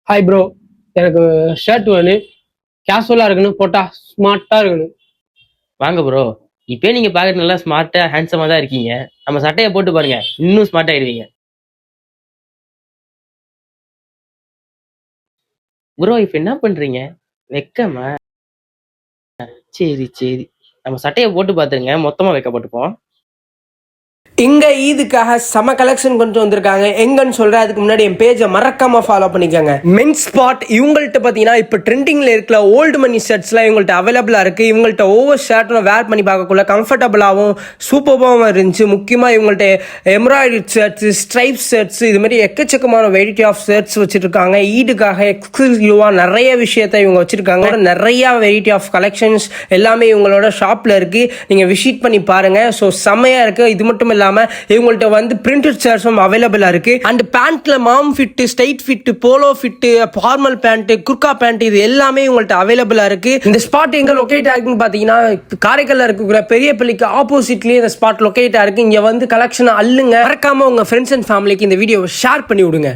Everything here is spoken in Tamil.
ஹாய் ப்ரோ, எனக்கு ஷர்ட் வேணும். கேஷுவலாக இருக்கணும், போட்டால் ஸ்மார்ட்டாக இருக்கணும். வாங்க ப்ரோ. இப்பயே நீங்க பார்க்க நல்லா ஸ்மார்ட்டா ஹேண்ட்ஸமா தான் இருக்கீங்க. நம்ம சட்டையை போட்டு பாருங்க, இன்னும் ஸ்மார்ட் ஆயிடுவீங்க. ப்ரோ இப்ப என்ன பண்றீங்க? வெக்கமா? சரி சரி, நம்ம சட்டையை போட்டு பார்த்துருங்க, மொத்தமா வைக்கப்பட்டுப்போம். இங்க ஈதுக்காக செம கலெக்ஷன் கொண்டு வந்திருக்காங்க. எங்கன்னு சொல்றேன், அதுக்கு முன்னாடி என் பேஜை மறக்காம ஃபாலோ பண்ணிக்கோங்க. மென்ஸ் ஸ்பாட் இவங்கள்ட்ட பார்த்தீங்கன்னா இப்போ ட்ரெண்டிங்ல இருக்கிற ஓல்டு மணி ஷர்ட்ஸ்லாம் இவங்கள்ட்ட அவைலபிளா இருக்கு. இவங்கள்ட்ட ஒவ்வொரு ஷர்ட்டும் வேர் பண்ணி பார்க்கக்குள்ள கம்ஃபர்டபுளாகவும் சூப்பராகவும் இருந்துச்சு. முக்கியமாக இவங்கள்ட்ட எம்ப்ராய்டரி ஷர்ட்ஸ், ஸ்ட்ரைப் ஷர்ட்ஸ், இது மாதிரி எக்கச்சக்கமான வெரைட்டி ஆஃப் ஷர்ட்ஸ் வச்சிருக்காங்க. ஈடுக்காக எக்ஸ்க்ளூசிவா நிறைய விஷயத்தை இவங்க வச்சிருக்காங்க. நிறைய வெரைட்டி ஆஃப் கலெக்ஷன்ஸ் எல்லாமே இவங்களோட ஷாப்ல இருக்கு. நீங்க விசிட் பண்ணி பாருங்க. ஸோ செம்மையா இருக்கு. இது மட்டும் இல்லாம இவங்கள்ட்ட வந்து பிரிண்டட் ஷர்ட்ஸும் அவைலபிளா இருக்கு. அண்ட் பேண்ட்ல mom fit, straight fit, polo fit, formal pant, Gurkha pant, இது எல்லாமே இவங்கள்ட்ட அவைலபிளா இருக்கு. இந்த ஸ்பாட் எங்க லொகேட் ஆகுன்னு பாத்தீங்கன்னா காரைக்கால்ல இருக்கிற பெரிய பள்ளிக்கு ஆப்போசிட்லயே இந்த ஸ்பாட் லொகேட் ஆயிருக்கு. இங்க வந்து கலெக்ஷன் அள்ளுங்க. மறக்காம உங்க ஃப்ரெண்ட்ஸ் அண்ட் ஃபேமிலிக்கு இந்த வீடியோவை ஷேர் பண்ணி விடுங்க.